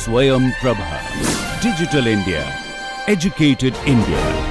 SwayamPrabha. Digital India. Educated India.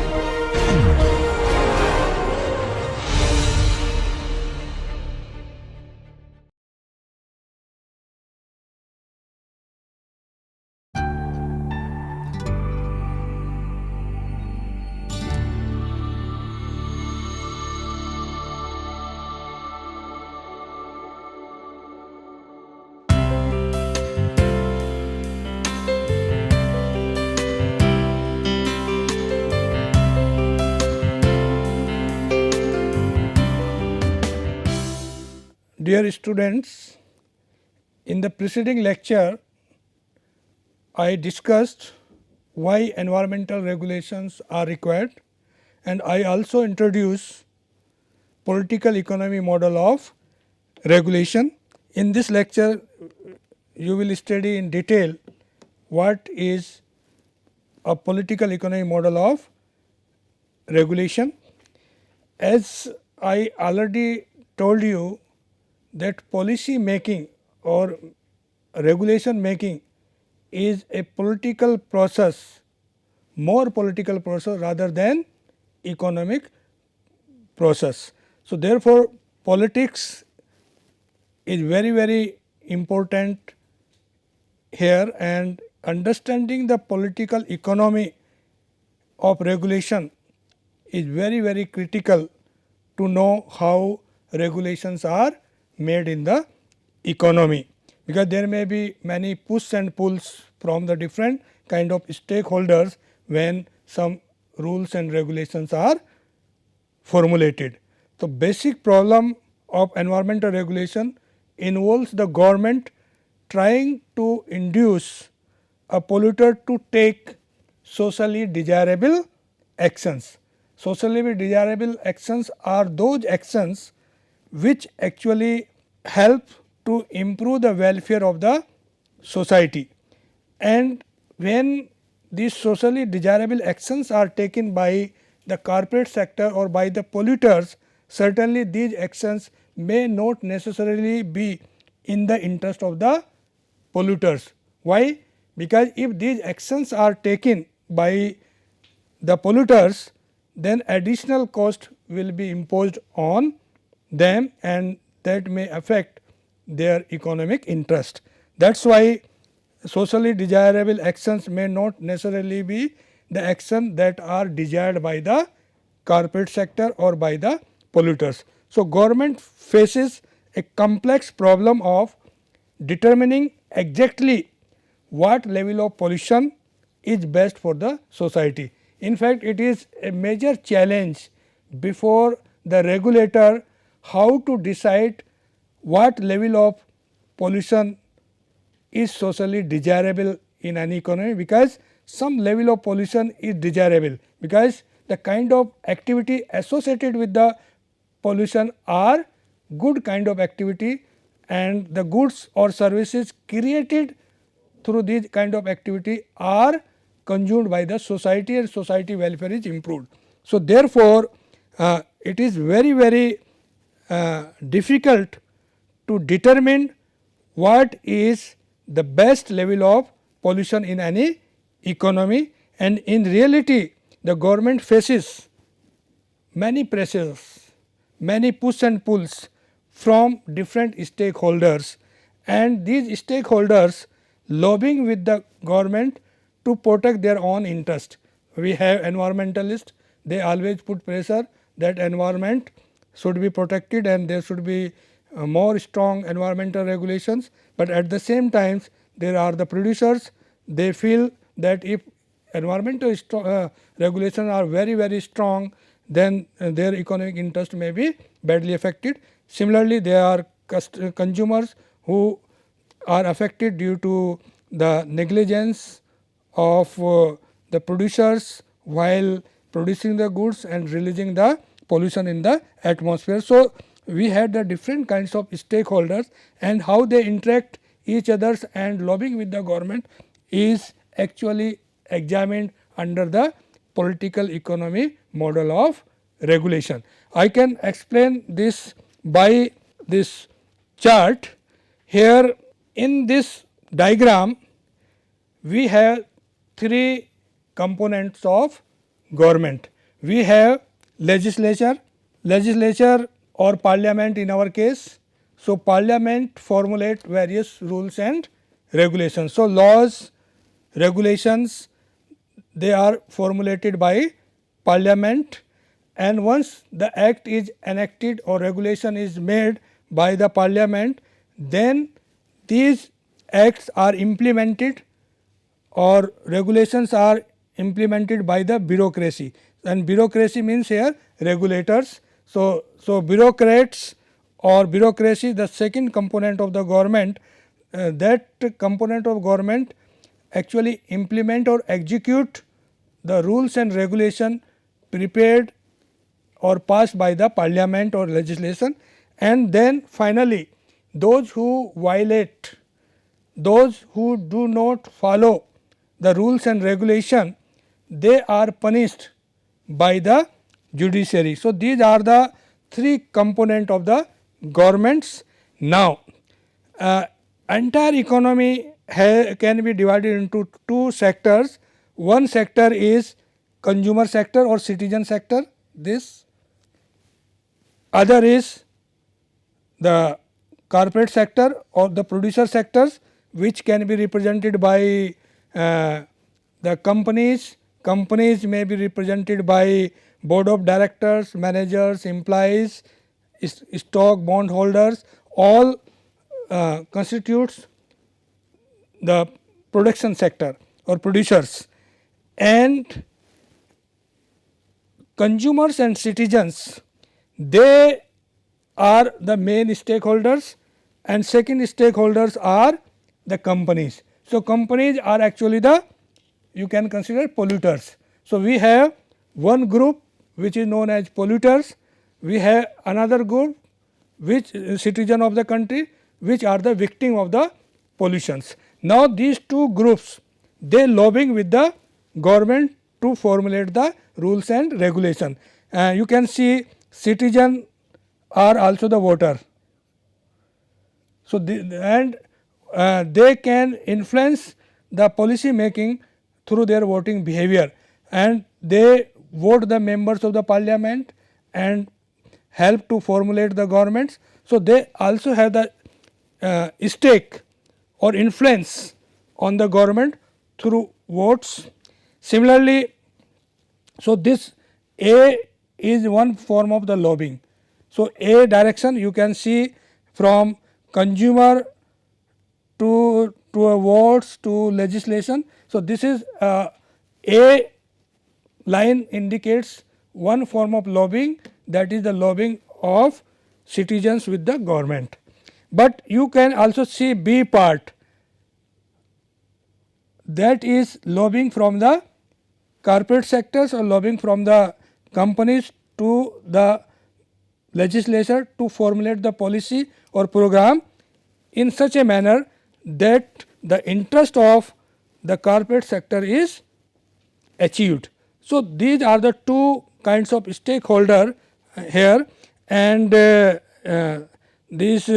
Dear students, in the preceding lecture, I discussed why environmental regulations are required, and I also introduced political economy model of regulation. In this lecture, you will study in detail what is a political economy model of regulation. As I already told you that policy making or regulation making is a political process, more political process rather than economic process. So, therefore, politics is very important here, and understanding the political economy of regulation is very critical to know how regulations are made in the economy, because there may be many push and pulls from the different kind of stakeholders when some rules and regulations are formulated. So, basic problem of environmental regulation involves the government trying to induce a polluter to take socially desirable actions. Socially desirable actions are those actions which actually help to improve the welfare of the society, and when these socially desirable actions are taken by the corporate sector or by the polluters, certainly these actions may not necessarily be in the interest of the polluters. Why? Because if these actions are taken by the polluters, then additional cost will be imposed on them, and that may affect their economic interest. That is why socially desirable actions may not necessarily be the action that are desired by the corporate sector or by the polluters. So, government faces a complex problem of determining exactly what level of pollution is best for the society. In fact, it is a major challenge before the regulator how to decide what level of pollution is socially desirable in an economy, because some level of pollution is desirable, because the kind of activity associated with the pollution are good kind of activity, and the goods or services created through this kind of activity are consumed by the society, and society welfare is improved. So, therefore, it is very difficult to determine what is the best level of pollution in any economy, and in reality the government faces many pressures, many push and pulls from different stakeholders, and these stakeholders lobbying with the government to protect their own interest. We have environmentalists, they always put pressure that environment should be protected and there should be more strong environmental regulations, but at the same times there are the producers, they feel that if environmental regulations are very strong, then their economic interest may be badly affected. Similarly, there are consumers who are affected due to the negligence of the producers while producing the goods and releasing the pollution in the atmosphere. So, we had the different kinds of stakeholders, and how they interact each others and lobbying with the government is actually examined under the political economy model of regulation. I can explain this by this chart. Here in this diagram, we have three components of government. We have legislature or parliament in our case. So, parliament formulate various rules and regulations. So, laws, regulations, they are formulated by parliament, and once the act is enacted or regulation is made by the parliament, then these acts are implemented or regulations are implemented by the bureaucracy, and bureaucracy means here regulators. So, bureaucrats or bureaucracy, the second component of the government, that component of government actually implement or execute the rules and regulation prepared or passed by the parliament or legislation, and then finally those who violate, those who do not follow the rules and regulation, they are punished by the judiciary. So, these are the three component of the governments. Now, entire economy can be divided into two sectors. One sector is consumer sector or citizen sector, this other is the corporate sector or the producer sectors, which can be represented by the companies. Companies may be represented by board of directors, managers, employees, stock bond holders, all constitutes the production sector or producers, and consumers and citizens, they are the main stakeholders, and second stakeholders are the companies. So, companies are actually the, you can consider polluters. So, we have one group which is known as polluters, we have another group which citizen of the country, which are the victim of the pollutions. Now, these two groups, they lobbying with the government to formulate the rules and regulation. You can see citizen are also the voter. So, they can influence the policy making through their voting behavior, and they vote the members of the parliament and help to formulate the governments. So, they also have the stake or influence on the government through votes. Similarly, so this A is one form of the lobbying. So, A direction you can see from consumer to votes to legislation. So, this is A line indicates one form of lobbying, that is the lobbying of citizens with the government. But you can also see B part, that is lobbying from the corporate sectors or lobbying from the companies to the legislature to formulate the policy or program in such a manner that the interest of the corporate sector is achieved. So, these are the two kinds of stakeholder here, and these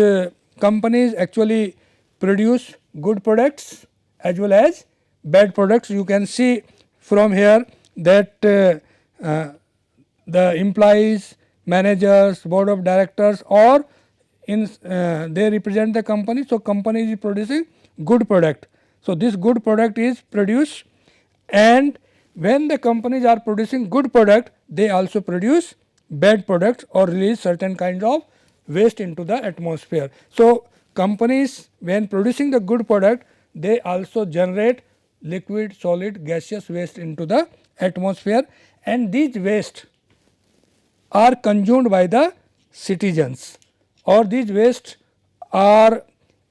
companies actually produce good products as well as bad products. You can see from here that the employees, managers, board of directors, or they represent the company. So, company is producing good product. So, this good product is produced, and when the companies are producing good product, they also produce bad products or release certain kinds of waste into the atmosphere. So, companies when producing the good product, they also generate liquid, solid, gaseous waste into the atmosphere, and these waste are consumed by the citizens, or these waste are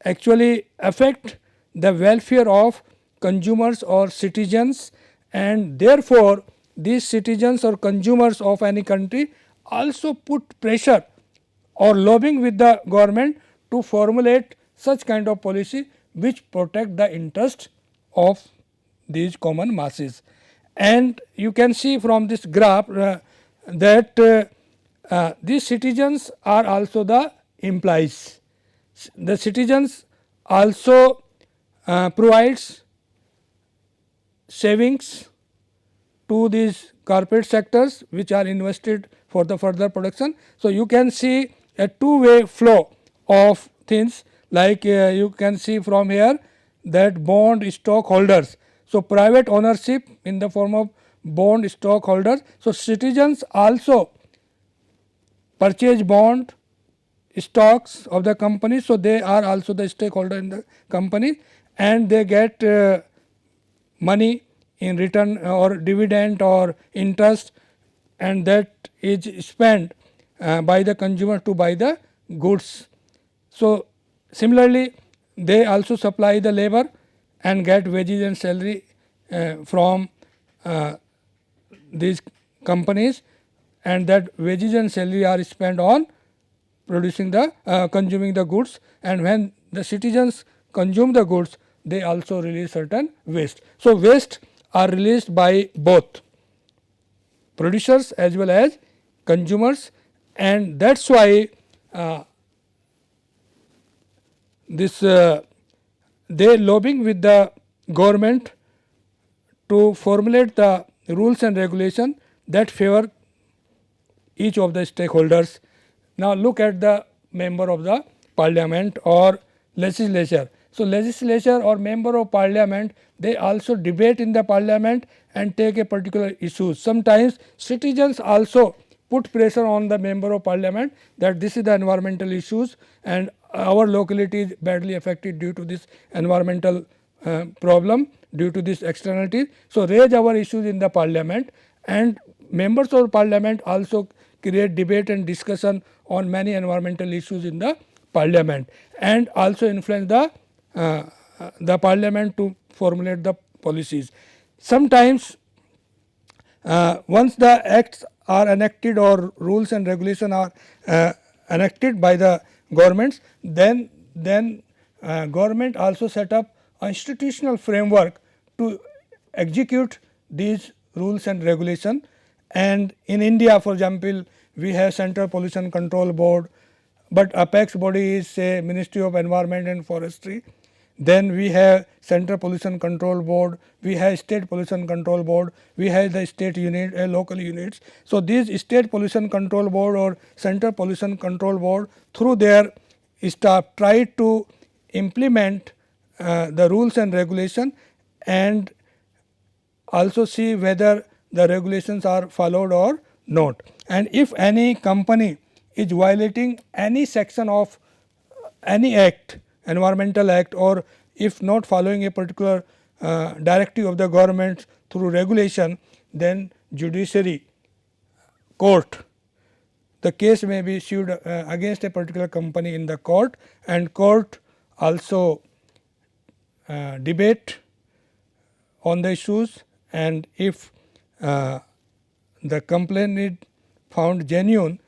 actually affect the welfare of consumers or citizens, and therefore, these citizens or consumers of any country also put pressure or lobbying with the government to formulate such kind of policy which protect the interest of these common masses. And you can see from this graph that these citizens are also the employees. The citizens also provides savings to these corporate sectors which are invested for the further production. So, you can see a two-way flow of things, like you can see from here that bond stockholders. So, private ownership in the form of bond stockholders. So, citizens also purchase bond stocks of the company. So, they are also the stakeholder in the company, and they get money in return or dividend or interest, and that is spent by the consumer to buy the goods. So, similarly, they also supply the labor and get wages and salary from these companies, and that wages and salary are spent on producing the consuming the goods, and when the citizens consume the goods, they also release certain waste. So, waste are released by both producers as well as consumers, and that is why this they lobbying with the government to formulate the rules and regulation that favor each of the stakeholders. Now, look at the member of the parliament or legislature. So, legislature or member of parliament, they also debate in the parliament and take a particular issue. Sometimes citizens also put pressure on the member of parliament that this is the environmental issues and our locality is badly affected due to this environmental problem, due to this externality. So, raise our issues in the parliament, and members of parliament also create debate and discussion on many environmental issues in the parliament, and also influence the parliament to formulate the policies. Sometimes once the acts are enacted or rules and regulation are enacted by the governments, then government also set up a institutional framework to execute these rules and regulation. And in India, for example, we have Central Pollution Control Board, but apex body is say Ministry of Environment and Forestry. Then we have Central Pollution Control Board, we have State Pollution Control Board, we have the state unit, local units. So, these State Pollution Control Board or Central Pollution Control Board through their staff try to implement the rules and regulation and also see whether the regulations are followed or not. And if any company is violating any section of any act, environmental act, or if not following a particular directive of the government through regulation, then judiciary court, the case may be issued against a particular company in the court, and court also debate on the issues, and if the complaint is found genuine,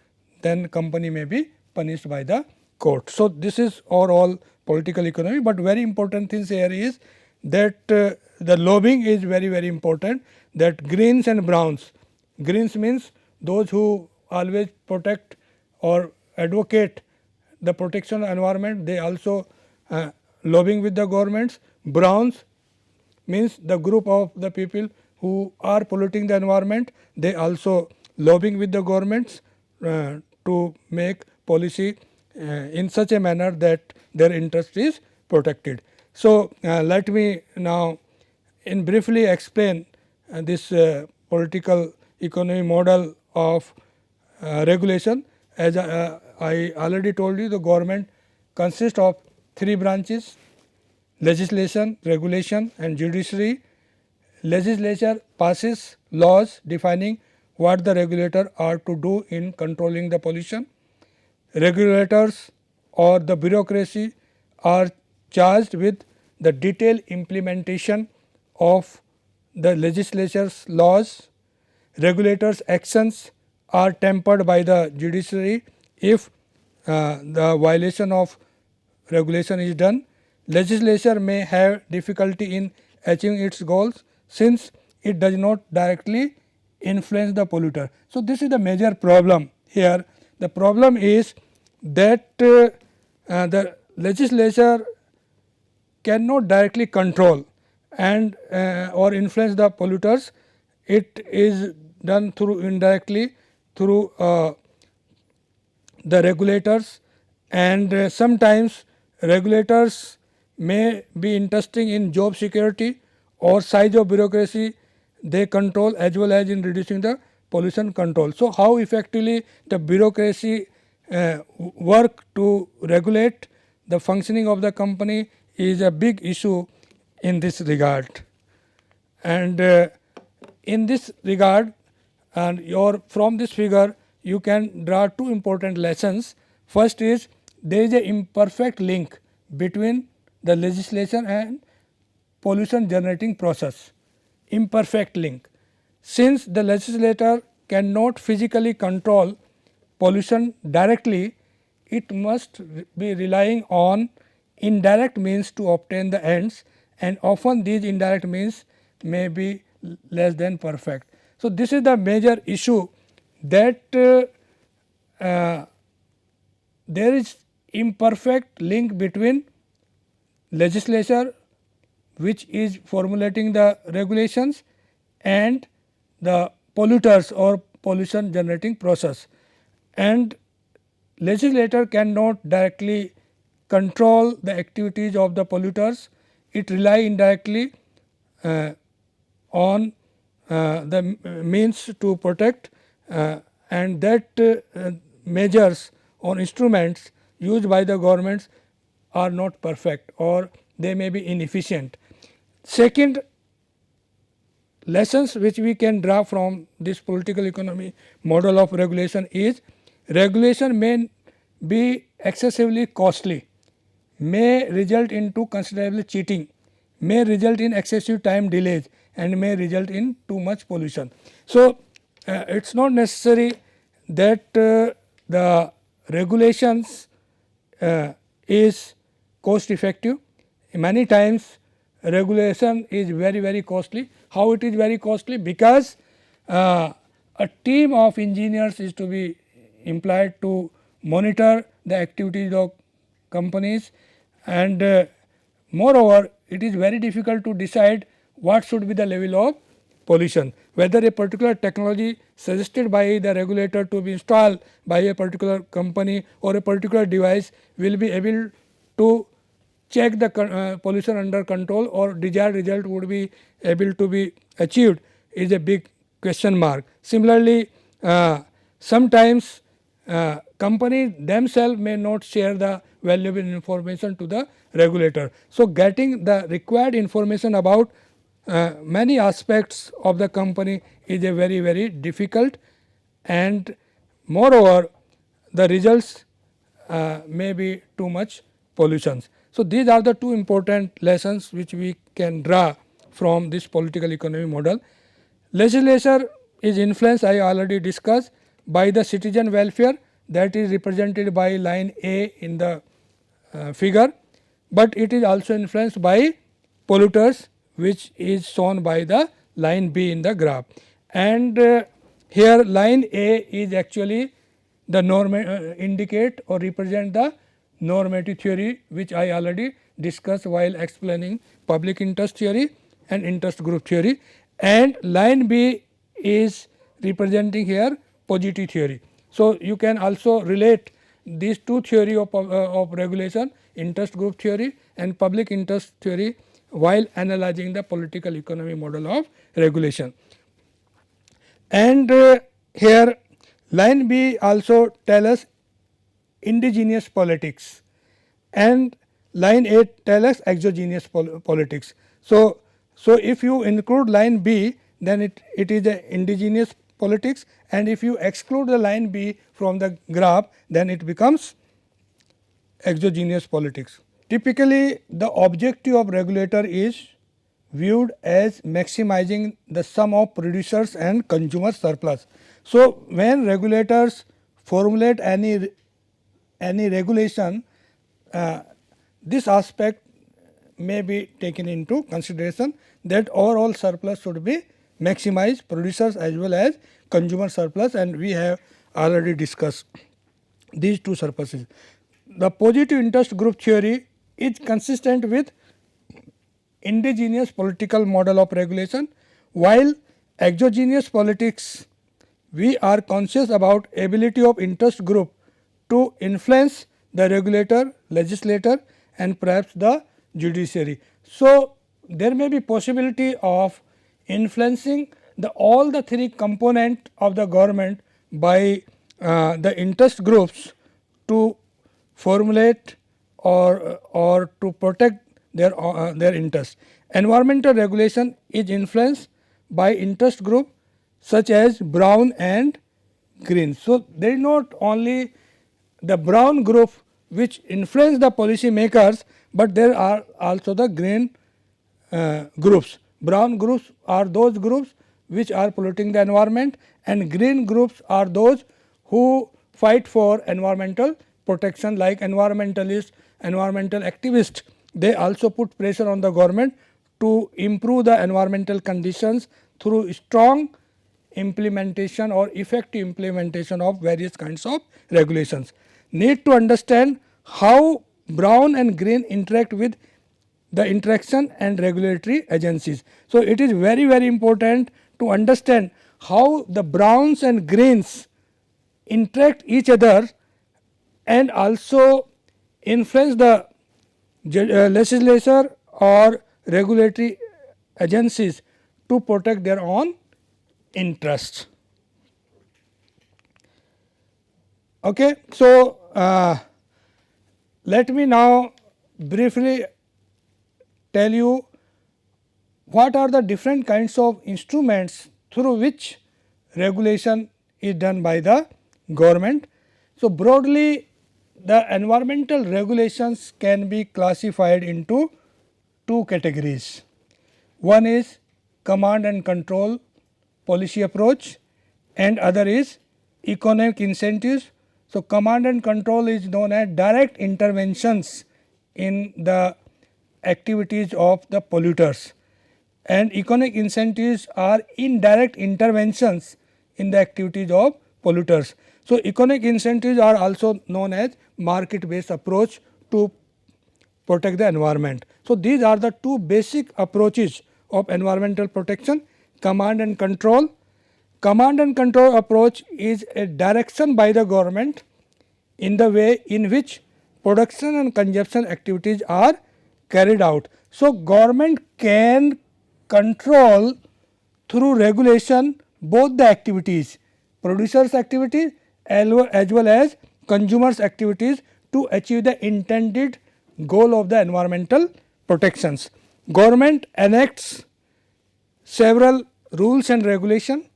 then company may be punished by the court. So, this is overall political economy, but very important thing here is that the lobbying is very important, that greens and browns. Greens means those who always protect or advocate the protection of environment, they also lobbying with the governments. Browns means the group of the people who are polluting the environment, they also lobbying with the governments to make policy in such a manner that their interest is protected. So, let me now in briefly explain this political economy model of regulation. As I already told you, the government consists of three branches: legislation, regulation and judiciary. Legislature passes laws defining what the regulator are to do in controlling the pollution. Regulators or the bureaucracy are charged with the detailed implementation of the legislature's laws. Regulators' actions are tempered by the judiciary if the violation of regulation is done. Legislature may have difficulty in achieving its goals since it does not directly influence the polluter. So, this is the major problem here. The problem is that the legislature cannot directly control, and or influence the polluters. It is done through indirectly through the regulators, and sometimes regulators may be interested in job security or size of bureaucracy they control, as well as in reducing the pollution control. So, how effectively the bureaucracy work to regulate the functioning of the company is a big issue in this regard. And in this regard, and from this figure you can draw two important lessons. First is, there is a imperfect link between the legislation and pollution generating process, imperfect link. Since the legislator cannot physically control pollution directly, it must be relying on indirect means to obtain the ends, and often these indirect means may be less than perfect. So, this is the major issue, that there is imperfect link between legislature which is formulating the regulations and the polluters or pollution generating process, and legislator cannot directly control the activities of the polluters. It rely indirectly on the means to protect, and that measures or instruments used by the governments are not perfect or they may be inefficient. Second lessons which we can draw from this political economy model of regulation is, regulation may be excessively costly, may result into considerable cheating, may result in excessive time delays, and may result in too much pollution. So, it is not necessary that the regulations is cost effective. Many times regulation is very costly. How it is very costly? Because a team of engineers is to be employed to monitor the activities of companies, and moreover it is very difficult to decide what should be the level of pollution, whether a particular technology suggested by the regulator to be installed by a particular company or a particular device will be able to check the pollution under control or desired result would be able to be achieved is a big question mark. Similarly, sometimes companies themselves may not share the valuable information to the regulator. So, getting the required information about many aspects of the company is a very difficult, and moreover the results may be too much pollutions. So, these are the two important lessons which we can draw from this political economy model. Legislature is influenced, I already discussed, by the citizen welfare, that is represented by line A in the figure, but it is also influenced by polluters, which is shown by the line B in the graph. And here line A is actually the indicate or represent the normative theory, which I already discussed while explaining public interest theory and interest group theory, and line B is representing here positive theory. So, you can also relate these two theory of regulation, interest group theory and public interest theory, while analyzing the political economy model of regulation. And here line B also tell us indigenous politics, and line A tell us exogenous politics. So, if you include line B, then it is the indigenous politics, and if you exclude the line B from the graph, then it becomes exogenous politics. Typically, the objective of regulator is viewed as maximizing the sum of producers and consumer surplus. So, when regulators formulate any regulation, this aspect may be taken into consideration, that overall surplus should be maximized, producers as well as consumer surplus, and we have already discussed these two surpluses. The positive interest group theory is consistent with indigenous political model of regulation, while exogenous politics we are conscious about ability of interest group to influence the regulator, legislator and perhaps the judiciary. So, there may be possibility of influencing all the three component of the government by the interest groups to formulate or to protect their interest. Environmental regulation is influenced by interest group such as brown and green. So, there is not only the brown group which influence the policy makers, but there are also the green groups. Brown groups are those groups which are polluting the environment, and green groups are those who fight for environmental protection, like environmentalists, environmental activists. They also put pressure on the government to improve the environmental conditions through strong implementation or effective implementation of various kinds of regulations. Need to understand how brown and green interact with the interaction and regulatory agencies. So, it is very important to understand how the browns and greens interact each other and also influence the legislature or regulatory agencies to protect their own interests. Okay. So, let me now briefly tell you what are the different kinds of instruments through which regulation is done by the government. So, broadly the environmental regulations can be classified into two categories. One is command and control policy approach and other is economic incentives. So, command and control is known as direct interventions in the activities of the polluters, and economic incentives are indirect interventions in the activities of polluters. So, economic incentives are also known as market based approach to protect the environment. So, these are the two basic approaches of environmental protection: command and control. Command and control approach is a direction by the government in the way in which production and consumption activities are carried out. So, government can control through regulation both the activities, producers activities as well as consumers activities to achieve the intended goal of the environmental protections. Government enacts several rules and regulation.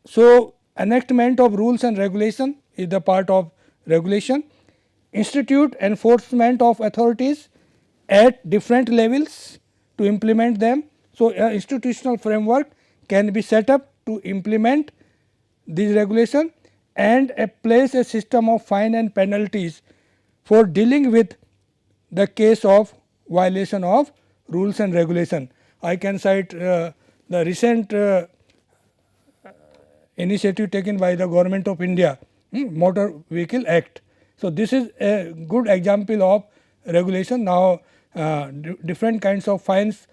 So, enactment of rules and regulation is the part of regulation. Institute enforcement of authorities at different levels to implement them. So, an institutional framework can be set up to implement these regulations and place a system of fine and penalties for dealing with the case of violation of rules and regulation. I can cite the recent initiative taken by the Government of India, Motor Vehicle Act. So, this is a good example of regulation. Now, different kinds of fines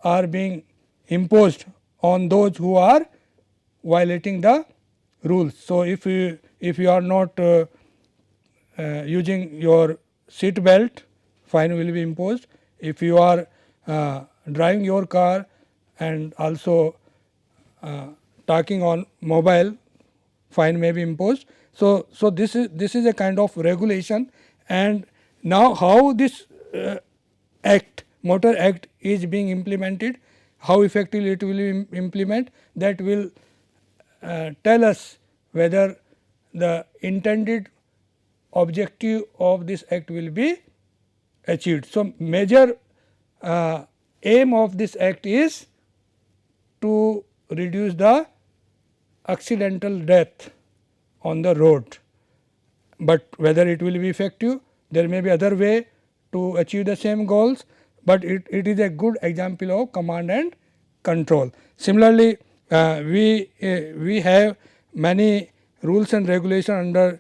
are being imposed on those who are violating the rules. So, if you are not using your seat belt, fine will be imposed. If you are driving your car and also talking on mobile, fine may be imposed. So, this is a kind of regulation, and now how this act, motor act is being implemented, how effectively it will implement, that will tell us whether the intended objective of this act will be achieved. So, major aim of this act is to reduce the accidental death on the road, but whether it will be effective, there may be other way to achieve the same goals, but it is a good example of command and control. Similarly, we have many rules and regulations under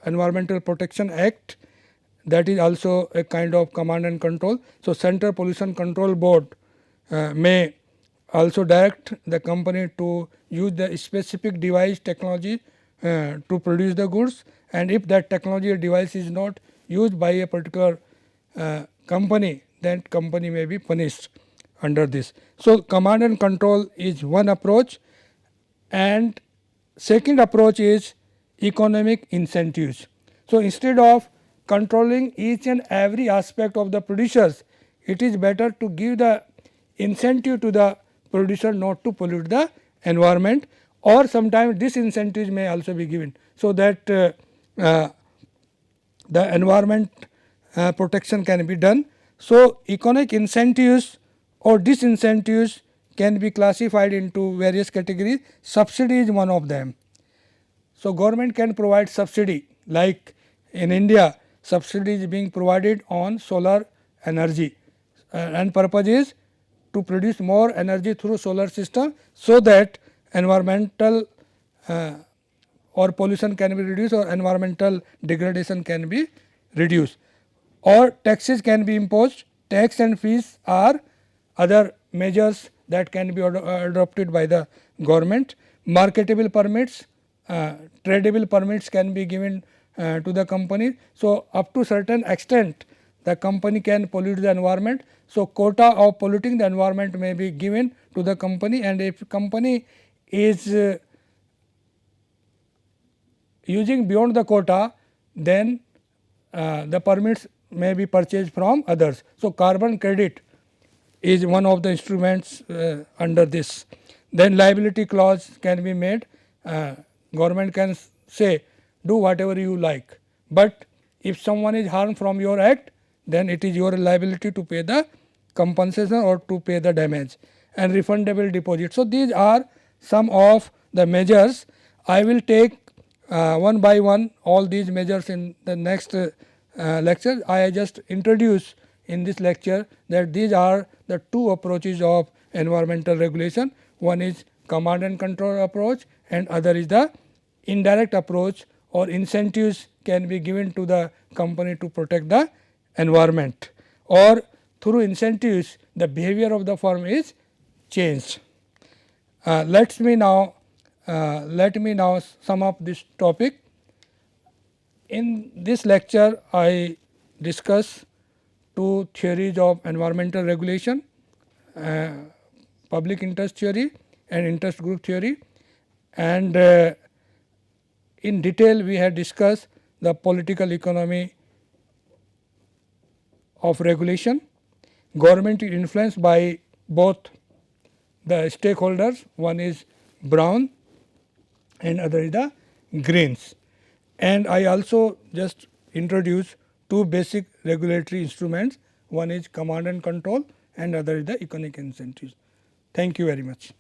Environmental Protection Act, that is also a kind of command and control. So, Central Pollution Control Board may also direct the company to use the specific device technology to produce the goods, and if that technology or device is not used by a particular company, then company may be punished under this. So, command and control is one approach, and second approach is economic incentives. So, instead of controlling each and every aspect of the producers, it is better to give the incentive to the producer not to pollute the environment, or sometimes disincentives may also be given. So, that the environment protection can be done. So, economic incentives or disincentives can be classified into various categories. Subsidy is one of them. So, government can provide subsidy, like in India subsidy is being provided on solar energy, and purpose is to produce more energy through solar system, so that environmental or pollution can be reduced or environmental degradation can be reduced, or taxes can be imposed. Tax and fees are other measures that can be adopted by the government. Marketable permits, tradable permits can be given to the company. So, up to certain extent the company can pollute the environment. So, quota of polluting the environment may be given to the company, and if company is using beyond the quota, then the permits may be purchased from others. So, carbon credit is one of the instruments under this. Then liability clause can be made. Government can say do whatever you like, but if someone is harmed from your act, then it is your liability to pay the compensation or to pay the damage, and refundable deposit. So, these are some of the measures. I will take one by one all these measures in the next lecture. I just introduce in this lecture that these are the two approaches of environmental regulation. One is command and control approach, and other is the indirect approach, or incentives can be given to the company to protect the environment, or through incentives the behavior of the firm is changed. Let me now sum up this topic. In this lecture I discuss two theories of environmental regulation, public interest theory and interest group theory, and in detail we have discussed the political economy of regulation. Government is influenced by both the stakeholders, one is Brown and other is the Greens, and I also just introduce two basic regulatory instruments, one is command and control and other is the economic incentives. Thank you very much.